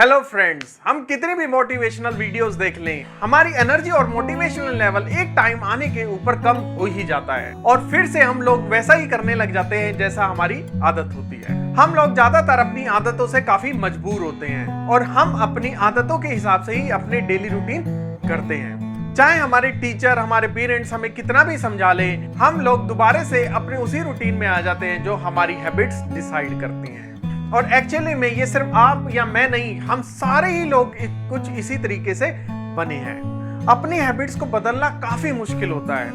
Hello friends, हम कितनी भी मोटिवेशनल वीडियोस देख लें, हमारी एनर्जी और मोटिवेशनल लेवल एक टाइम आने के ऊपर कम हो ही जाता है और फिर से हम लोग वैसा ही करने लग जाते हैं जैसा हमारी आदत होती है। हम लोग ज्यादातर अपनी आदतों से काफी मजबूर होते हैं और हम अपनी आदतों के हिसाब से ही अपने डेली रूटीन करते हैं। चाहे हमारे टीचर, हमारे पेरेंट्स हमें कितना भी समझा लें, हम लोग दोबारा से अपने उसी रूटीन में आ जाते हैं जो हमारी हैबिट्स डिसाइड करती हैं। और एक्चुअली में ये सिर्फ आप या मैं नहीं, हम सारे ही लोग कुछ इसी तरीके से बने हैं। अपनी हैबिट्स को बदलना काफी मुश्किल होता है,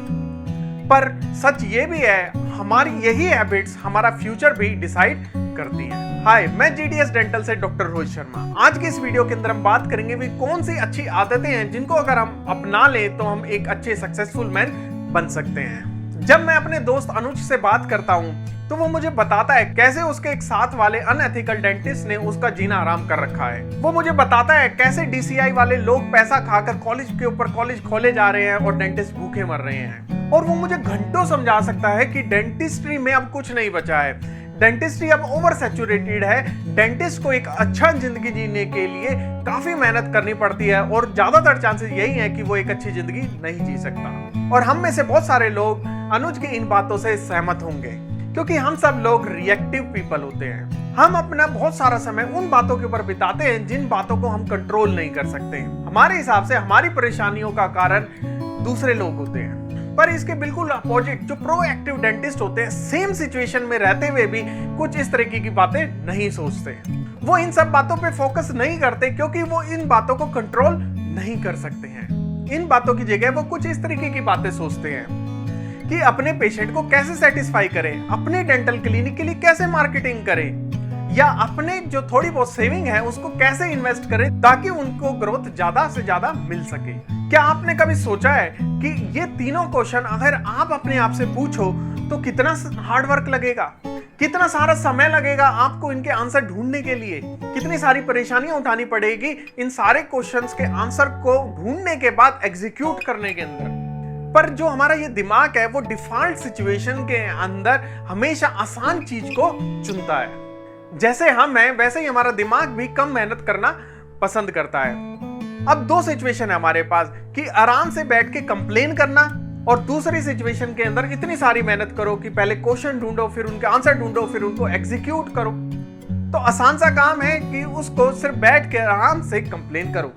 पर सच ये भी है, हमारी यही हैबिट्स हमारा फ्यूचर भी डिसाइड करती हैं। हाय, मैं जीडीएस डेंटल से डॉक्टर रोहित शर्मा। आज की इस वीडियो के अंदर हम बात करेंगे भी कौन सी अच्छी आदतें हैं जिनको अगर हम अपना लें तो हम एक अच्छे सक्सेसफुल मैन बन सकते हैं। जब मैं अपने दोस्त अनुज से बात करता हूँ तो वो मुझे बताता है कैसे उसके एक साथ वाले अनएथिकल डेंटिस्ट ने उसका जीना आराम कर रखा है। वो मुझे बताता है कैसे डीसीआई वाले लोग पैसा खाकर कॉलेज के ऊपर कॉलेज खोले जा रहे हैं और डेंटिस्ट भूखे मर रहे हैं। और वो मुझे घंटों समझा सकता है कि डेंटिस्ट्री में अब कुछ नहीं बचा है, डेंटिस्ट्री अब ओवर सैचुरेटेड है। डेंटिस्ट को एक अच्छा जिंदगी जीने के लिए काफी मेहनत करनी पड़ती है और ज्यादातर चांसेस यही है कि वो एक अच्छी जिंदगी नहीं जी सकता। और हम में से बहुत सारे लोग अनुज की इन बातों से सहमत होंगे, क्योंकि हम सब लोग रिएक्टिव पीपल होते हैं। हम अपना बहुत सारा समय उन बातों के ऊपर बिताते हैं जिन बातों को हम कंट्रोल नहीं कर सकते। हमारे हिसाब से हमारी परेशानियों का कारण दूसरे लोग होते हैं, पर इसके बिल्कुल अपोजिट जो प्रोएक्टिव डेंटिस्ट होते हैं, सेम सिचुएशन में रहते हुए भी कुछ इस तरीके की बातें नहीं सोचते। वो इन सब बातों पे फोकस नहीं करते क्योंकि वो इन बातों को कंट्रोल नहीं कर सकते हैं। इन बातों की जगह वो कुछ इस तरीके की बातें सोचते हैं कि अपने पेशेंट को कैसे सेटिस्फाई करें, अपने डेंटल क्लिनिक के लिए कैसे मार्केटिंग करें, या अपने जो थोड़ी बहुत सेविंग है उसको कैसे इन्वेस्ट करें ताकि उनको ग्रोथ ज्यादा से ज्यादा मिल सके। क्या आपने कभी सोचा है कि ये तीनों क्वेश्चन अगर आप अपने आप से पूछो तो कितना हार्ड वर्क लगेगा, कितना सारा समय लगेगा आपको इनके आंसर ढूंढने के लिए, कितनी सारी परेशानियां उठानी पड़ेगी इन सारे क्वेश्चंस के आंसर को ढूंढने के बाद एग्जीक्यूट करने के अंदर। पर जो हमारा ये दिमाग है वो डिफॉल्ट सिचुएशन के अंदर हमेशा आसान चीज को चुनता है। जैसे हम हैं वैसे ही हमारा दिमाग भी कम मेहनत करना पसंद करता है। अब दो सिचुएशन है हमारे पास कि आराम से बैठ के कंप्लेन करना, और दूसरी सिचुएशन के अंदर इतनी सारी मेहनत करो कि पहले क्वेश्चन ढूंढो, फिर उनके आंसर ढूंढो, फिर उनको एग्जीक्यूट करो। तो आसान सा काम है कि उसको सिर्फ बैठ के आराम से कंप्लेन करो।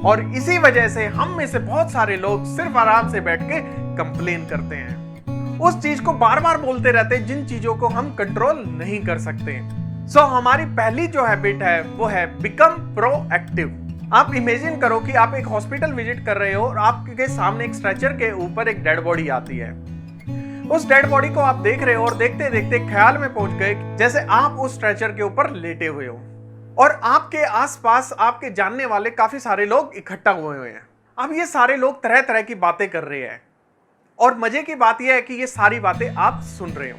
और इसी वजह से हम में से बहुत सारे लोग सिर्फ आराम से बैठ के कंप्लेन करते हैं, उस चीज को बार बार बोलते रहते हैं जिन चीजों को हम कंट्रोल नहीं कर सकते। सो हमारी पहली जो हैबिट है वो है बिकम प्रोएक्टिव। आप इमेजिन करो कि आप एक हॉस्पिटल विजिट कर रहे हो और आपके सामने एक स्ट्रेचर के ऊपर एक डेड बॉडी आती है। उस डेड बॉडी को आप देख रहे हो और देखते देखते ख्याल में पहुंच गए जैसे आप उस स्ट्रेचर के ऊपर लेटे हुए हो और आपके आसपास आपके जानने वाले काफी सारे लोग इकट्ठा हुए हैं। अब ये सारे लोग तरह तरह की बातें कर रहे हैं और मजे की बात यह है कि ये सारी बातें आप सुन रहे हो।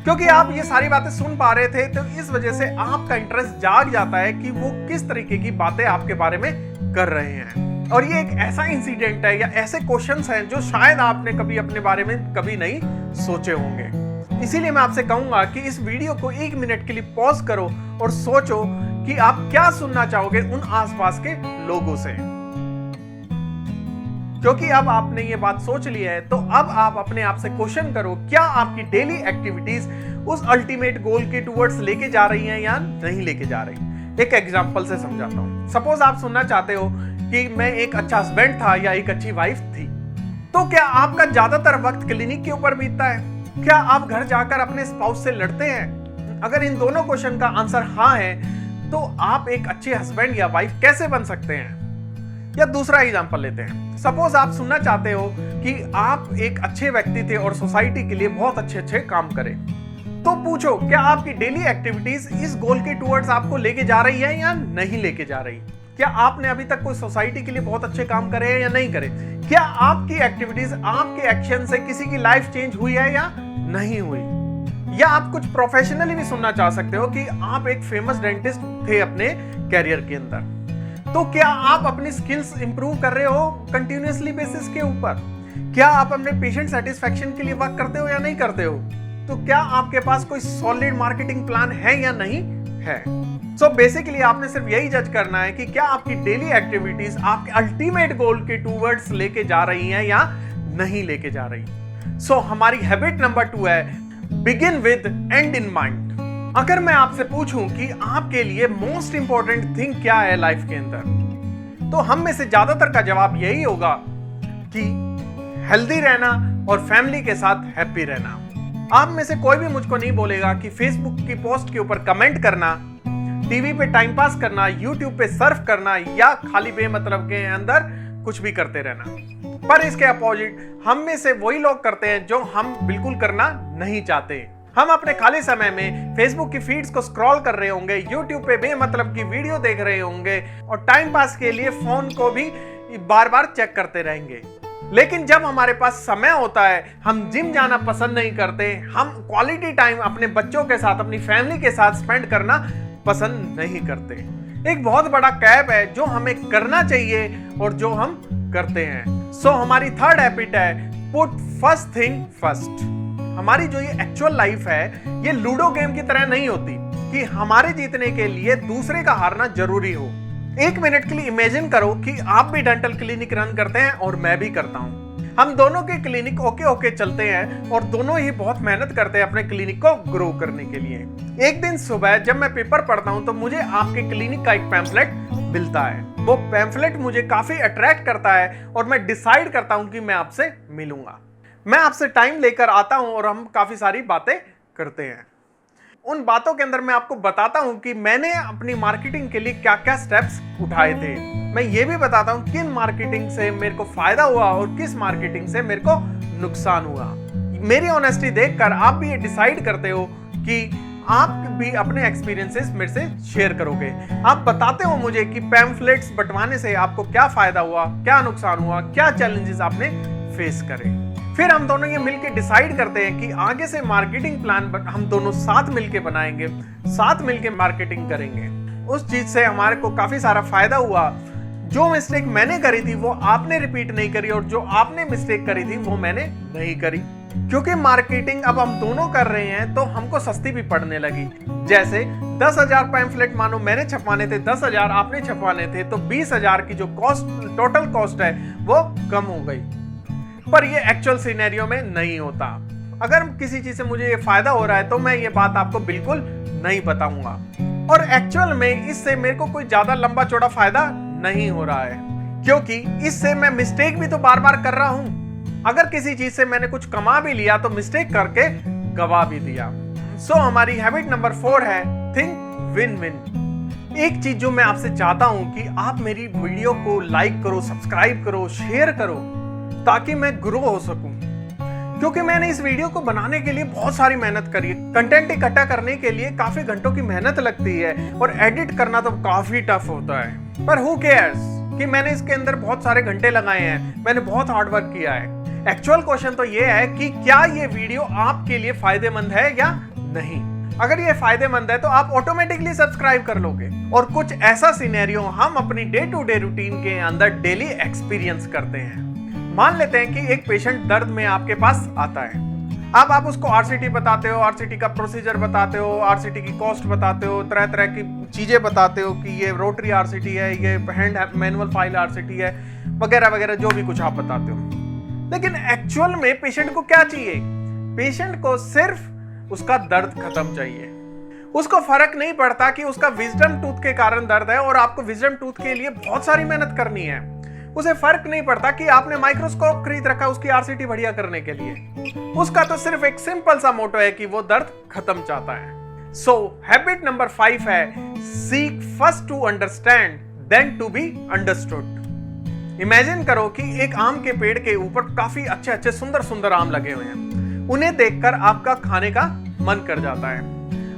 क्योंकि आप ये सारी बातें सुन पा रहे थे तो इस वजह से आपका इंटरेस्ट जाग जाता है कि वो किस तरीके की बातें आपके बारे में कर रहे हैं। और ये एक ऐसा इंसिडेंट है या ऐसे क्वेश्चंस हैं जो शायद आपने कभी अपने बारे में कभी नहीं सोचे होंगे। इसीलिए मैं आपसे कहूंगा कि इस वीडियो को 1 मिनट के लिए पॉज करो और सोचो कि आप क्या सुनना चाहोगे उन आसपास के लोगों से। क्योंकि अब आपने ये बात सोच ली है तो अब आप अपने आप से क्वेश्चन करो, क्या आपकी डेली एक्टिविटीज उस अल्टीमेट गोल के टुवर्ड्स लेके जा रही हैं या नहीं लेके जा रही। एक एग्जांपल से समझाता हूं। सपोज आप सुनना चाहते हो कि मैं एक अच्छा हस्बैंड था या एक अच्छी वाइफ थी, तो क्या आपका ज्यादातर वक्त क्लिनिक के ऊपर बीतता है? क्या आप घर जाकर अपने स्पाउस से लड़ते हैं? अगर इन दोनों क्वेश्चन का आंसर हाँ है तो आप एक अच्छे हस्बैंड या वाइफ कैसे बन सकते हैं? या दूसरा एग्जांपल लेते हैं। सपोज आप सुनना चाहते हो कि आप एक अच्छे व्यक्ति थे और सोसाइटी के लिए बहुत अच्छे काम करें, तो पूछो क्या आपकी डेली एक्टिविटीज इस गोल के टुवर्ड्स आपको लेके जा रही है या नहीं लेके जा रही। क्या आपने अभी तक कोई सोसाइटी के लिए बहुत अच्छे काम करे हैं या नहीं करे। क्या आपकी एक्टिविटीज, आपके एक्शन से किसी की लाइफ चेंज हुई है या नहीं हुई। या आप कुछ प्रोफेशनली भी सुनना चाह सकते हो कि आप एक फेमस डेंटिस्ट थे अपने कैरियर के अंदर, तो क्या आप अपनी स्किल्स इंप्रूव कर रहे हो कंटिन्यूअसली बेसिस के ऊपर। क्या आप अपने पेशेंट सेटिस्फेक्शन के लिए वर्क करते हो या नहीं करते हो। तो क्या आपके पास कोई सॉलिड मार्केटिंग प्लान है या नहीं है। सो बेसिकली आपने सिर्फ यही जज करना है कि क्या आपकी डेली एक्टिविटीज आपके अल्टीमेट गोल के टूवर्ड्स लेके जा रही हैं या नहीं लेके जा रही। सो हमारी हैबिट नंबर 2 है begin with and in mind. अगर मैं आपसे पूछूं कि आपके लिए मोस्ट इंपॉर्टेंट थिंग क्या है लाइफ के अंदर, तो हम में से ज्यादातर का जवाब यही होगा कि हेल्दी रहना और फैमिली के साथ हैप्पी रहना। आप में से कोई भी मुझको नहीं बोलेगा कि फेसबुक की पोस्ट के ऊपर कमेंट करना, टीवी पे टाइम पास करना, यूट्यूब पे सर्फ करना या खाली बेमतलब के अंदर कुछ भी करते रहना। पर इसके अपोजिट हम में से वही लोग करते हैं जो हम बिल्कुल करना नहीं चाहते। हम अपने खाली समय में फेसबुक की फीड्स को स्क्रॉल कर रहे होंगे, यूट्यूब पे बेमतलब की वीडियो देख रहे होंगे और टाइम पास के लिए फोन को भी बार बार चेक करते रहेंगे। लेकिन जब हमारे पास समय होता है, हम जिम जाना पसंद नहीं करते, हम क्वालिटी टाइम अपने बच्चों के साथ, अपनी फैमिली के साथ स्पेंड करना पसंद नहीं करते। एक बहुत बड़ा गैप है जो हमें करना चाहिए और जो हम करते हैं। सो हमारी थर्ड हैबिट है पुट फर्स्ट थिंग फर्स्ट। हमारी जो ये एक्चुअल लाइफ है, ये लूडो गेम की तरह नहीं होती कि हमारे जीतने के लिए दूसरे का हारना जरूरी हो। 1 मिनट के लिए इमेजिन करो कि आप भी डेंटल क्लिनिक रन करते हैं और मैं भी करता हूं। हम दोनों के क्लिनिक ओके चलते हैं और दोनों ही बहुत मेहनत करते हैं अपने क्लिनिक को ग्रो करने के लिए। एक दिन सुबह जब मैं पेपर पढ़ता हूं तो मुझे आपके क्लिनिक का एक पैम्फलेट मिलता है। वो पैम्फलेट मुझे काफी अट्रैक्ट करता है और मैं डिसाइड करता हूं कि मैं आपसे मिलूंगा। मैं आपसे टाइम लेकर आता हूं और हम काफी सारी बातें करते हैं। उन बातों के अंदर मैं आपको बताता हूं कि मैंने अपनी मार्केटिंग के लिए क्या क्या स्टेप्स उठाए थे। मैं ये भी बताता हूं किन मार्केटिंग से मेरे को फायदा हुआ और किस मार्केटिंग से मेरे को नुकसान हुआ। मेरी ऑनेस्टी देखकर आप भी ये डिसाइड करते हो कि आप भी अपने एक्सपीरियंसेस मेरे से शेयर करोगे। आप बताते हो मुझे कि पैम्फलेट्स बंटवाने से आपको क्या फायदा हुआ, क्या नुकसान हुआ, क्या चैलेंजेस आपने फेस करे। फिर हम दोनों ये मिलके डिसाइड करते हैं कि आगे से मार्केटिंग प्लान हम दोनों साथ मिलके बनाएंगे, साथ मिलके मार्केटिंग करेंगे। उस चीज से हमारे को काफी सारा फायदा हुआ। जो मिस्टेक मैंने करी थी वो आपने रिपीट नहीं करी और जो आपने मिस्टेक करी थी वो मैंने नहीं करी। क्योंकि मार्केटिंग अब हम दोनों कर रहे हैं तो हमको सस्ती भी पड़ने लगी। जैसे 10,000 पैम्फलेट मानो मैंने छपवाने थे, 10,000 आपने छपवाने थे, तो 20,000 की जो कॉस्ट टोटल कॉस्ट है वो कम हो गई। पर ये एक्चुअल सिनेरियो में नहीं होता। अगर किसी चीज से मुझे ये फायदा हो रहा है तो मैं ये बात आपको बिल्कुल नहीं बताऊंगा। और एक्चुअल में इससे मेरे को कोई ज्यादा लंबा चौड़ा फायदा नहीं हो रहा है, क्योंकि इससे मैं मिस्टेक भी तो बार बार कर रहा हूं। अगर किसी चीज से मैंने कुछ कमा भी लिया तो मिस्टेक करके गवा भी दिया। सो हमारी हैबिट नंबर 4 है थिंक विन विन। एक चीज जो मैं आपसे चाहता हूं कि आप मेरी वीडियो को लाइक करो, सब्सक्राइब करो, शेयर करो, ताकि मैं ग्रो हो सकूं। क्योंकि मैंने इस वीडियो को बनाने के लिए बहुत सारी मेहनत करी है। कंटेंट इकट्ठा करने के लिए काफी घंटों की मेहनत लगती है और एडिट करना तो काफी टफ होता है। पर हु केयर्स कि मैंने इसके अंदर बहुत सारे घंटे लगाए हैं, मैंने बहुत हार्ड वर्क किया है। एक्चुअल क्वेश्चन तो ये है कि क्या ये वीडियो आपके लिए फायदेमंद है या नहीं। अगर ये फायदेमंद है तो आप ऑटोमेटिकली सब्सक्राइब कर लोगे। और कुछ ऐसा सिनेरियो हम अपनी डे टू डे रूटीन के अंदर डेली एक्सपीरियंस करते हैं। मान लेते हैं कि एक पेशेंट दर्द में आपके पास आता है। अब आप उसको आरसीटी बताते हो, आरसीटी का प्रोसीजर बताते हो, आरसीटी की कॉस्ट बताते हो, तरह तरह की चीजें बताते हो कि ये रोटरी आरसीटी है, ये हैंड मैनुअल फाइल आरसीटी है, वगैरह वगैरह जो भी कुछ आप बताते हो। लेकिन एक्चुअल में पेशेंट को क्या चाहिए? पेशेंट को सिर्फ उसका दर्द खत्म चाहिए। उसको फर्क नहीं पड़ता कि उसका विजडम टूथ के कारण दर्द है और आपको विजडम टूथ के लिए बहुत सारी मेहनत करनी है। उसे फर्क नहीं पड़ता कि आपने माइक्रोस्कोप खरीद रखा उसकी आरसीटी बढ़िया करने के लिए। उसका तो सिर्फ एक सिंपल सा मोटो है कि वो दर्द खत्म चाहता है। सो हैबिट नंबर 5 है seek first to understand then to be understood. Imagine करो कि एक आम के पेड़ के ऊपर काफी अच्छे अच्छे सुंदर सुंदर आम लगे हुए हैं। उन्हें देखकर आपका खाने का मन कर जाता है।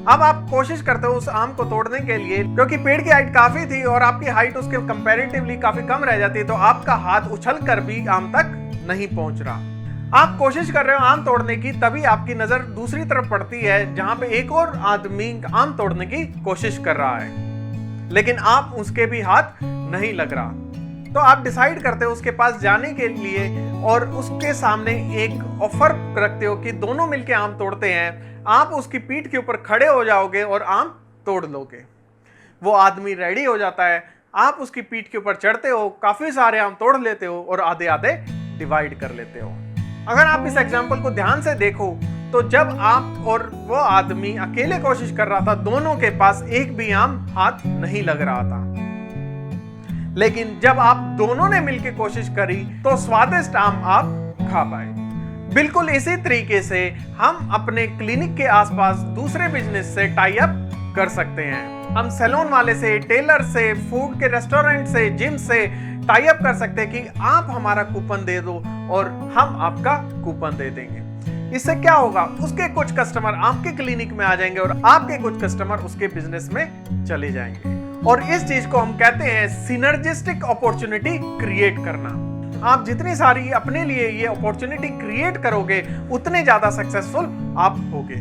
अब आप कोशिश करते हो उस आम को तोड़ने के लिए, क्योंकि पेड़ की हाइट काफी थी और आपकी हाइट उसके कंपैरेटिवली काफी कम रह जाती है, तो आपका हाथ उछल कर भी आम तक नहीं पहुंच रहा। आप कोशिश कर रहे हो आम तोड़ने की, तभी आपकी नजर दूसरी तरफ पड़ती है जहां पे एक और आदमी आम तोड़ने की कोशिश कर रहा है, लेकिन आप उसके भी हाथ नहीं लग रहा। तो आप डिसाइड करते हो उसके पास जाने के लिए और उसके सामने एक ऑफर रखते हो कि दोनों मिलके आम तोड़ते हैं। आप उसकी पीठ के ऊपर खड़े हो जाओगे और आम तोड़ लोगे। वो आदमी रेडी हो जाता है, आप उसकी पीठ के ऊपर चढ़ते हो, काफी सारे आम तोड़ लेते हो और आधे आधे डिवाइड कर लेते हो। अगर आप इस एग्जाम्पल को ध्यान से देखो तो जब आप और वो आदमी अकेले कोशिश कर रहा था, दोनों के पास एक भी आम हाथ नहीं लग रहा था। लेकिन जब आप दोनों ने मिलकर कोशिश करी तो स्वादिष्ट आम आप खा पाए। बिल्कुल इसी तरीके से हम अपने क्लिनिक के आसपास दूसरे बिजनेस से टाई अप कर सकते हैं। हम सैलून वाले से, टेलर से, फूड के रेस्टोरेंट से, जिम से टाई अप कर सकते हैं कि आप हमारा कूपन दे दो और हम आपका कूपन दे देंगे। इससे क्या होगा, उसके कुछ कस्टमर आपके क्लिनिक में आ जाएंगे और आपके कुछ कस्टमर उसके बिजनेस में चले जाएंगे। और इस चीज को हम कहते हैं सिनर्जिस्टिक अपॉर्चुनिटी क्रिएट करना। आप जितनी सारी अपने लिए ये अपॉर्चुनिटी क्रिएट करोगे उतने ज्यादा सक्सेसफुल आप होगे।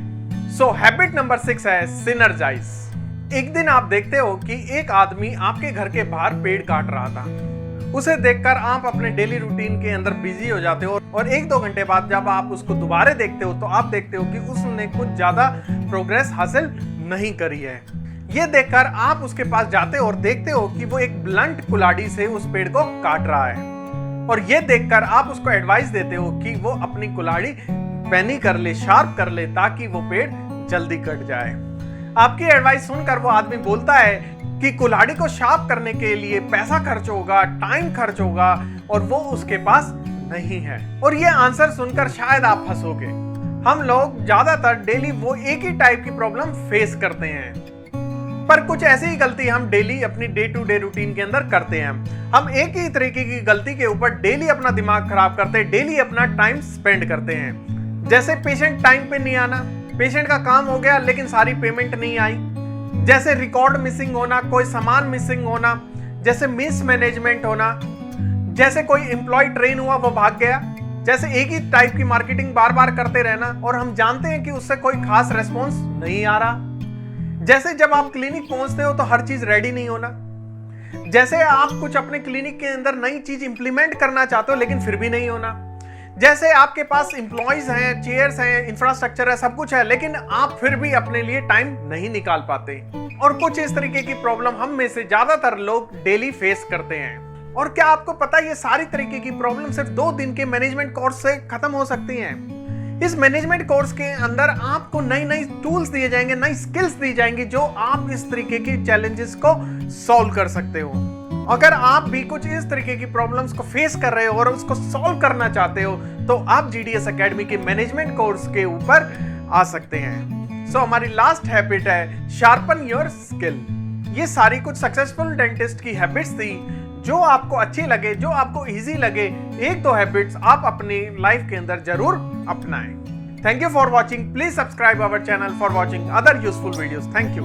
सो हैबिट नंबर 6 है सिनर्जाइज। एक दिन आप देखते हो कि एक आदमी आपके घर के बाहर पेड़ काट रहा था। उसे देखकर आप अपने डेली रूटीन के अंदर बिजी हो जाते हो और 1-2 घंटे बाद जब आप उसको दोबारा देखते हो तो आप देखते हो कि उसने कुछ ज्यादा प्रोग्रेस हासिल नहीं करी है। ये देखकर आप उसके पास जाते हो और देखते हो कि वो एक ब्लंट कुल्हाड़ी से उस पेड़ को काट रहा है। और ये देखकर आप उसको एडवाइस देते हो कि वो अपनी कुल्हाड़ी पैनी कर ले, शार्प कर ले, ताकि वो पेड़ जल्दी कट जाए। आपकी एडवाइस सुनकर वो आदमी बोलता है कि कुल्हाड़ी को शार्प करने के लिए पैसा खर्च होगा, टाइम खर्च होगा और वो उसके पास नहीं है। और ये आंसर सुनकर शायद आप हंसोगे। हम लोग ज्यादातर डेली वो एक ही टाइप की प्रॉब्लम फेस करते हैं, पर कुछ ऐसी ही गलती हम डेली अपनी डे टू डे रूटीन के अंदर करते हैं। हम एक ही तरीके की गलती के ऊपर डेली अपना दिमाग खराब करते हैं, डेली अपना टाइम स्पेंड करते हैं। जैसे पेशेंट टाइम पे नहीं आना, पेशेंट का काम हो गया लेकिन सारी पेमेंट नहीं आई। जैसे रिकॉर्ड मिसिंग होना, कोई सामान मिसिंग होना, जैसे मिस मैनेजमेंट होना, जैसे कोई एम्प्लॉय ट्रेन हुआ वो भाग गया, जैसे एक ही टाइप की मार्केटिंग बार बार करते रहना और हम जानते हैं कि उससे कोई खास रेस्पॉन्स नहीं आ रहा। जैसे जब आप क्लिनिक पहुंचते हो तो हर चीज रेडी नहीं होना। जैसे आप कुछ अपने क्लिनिक के अंदर नई चीज इंप्लीमेंट करना चाहते हो लेकिन फिर भी नहीं होना। जैसे आपके पास एम्प्लॉइज हैं, चेयर्स हैं, इंफ्रास्ट्रक्चर है, सब कुछ है, लेकिन आप फिर भी अपने लिए टाइम नहीं निकाल पाते। और कुछ इस तरीके की प्रॉब्लम हम में से ज्यादातर लोग डेली फेस करते हैं। और क्या आपको पता है ये सारी तरीके की प्रॉब्लम सिर्फ 2 दिन के मैनेजमेंट कोर्स से खत्म हो सकती हैं। इस मैनेजमेंट कोर्स के अंदर आपको नई नई टूल्स दिए जाएंगे, नई स्किल्स दी जाएंगी जो आप इस तरीके की चैलेंजेस को सॉल्व कर सकते हो। अगर आप भी कुछ इस तरीके की प्रॉब्लम्स को फेस कर रहे हो और उसको सॉल्व करना चाहते हो तो आप जीडीएस एकेडमी के मैनेजमेंट कोर्स के ऊपर आ सकते हैं। सो हमारी लास्ट हैबिट है शार्पन योर स्किल। ये सारी कुछ सक्सेसफुल डेंटिस्ट की हैबिट्स थी जो आपको अच्छी लगे, जो आपको इजी लगे। 1-2 हैबिट्स आप अपनी लाइफ के अंदर जरूर अपनाएं। Thank you for watching. Please subscribe our channel for watching other useful videos. Thank you.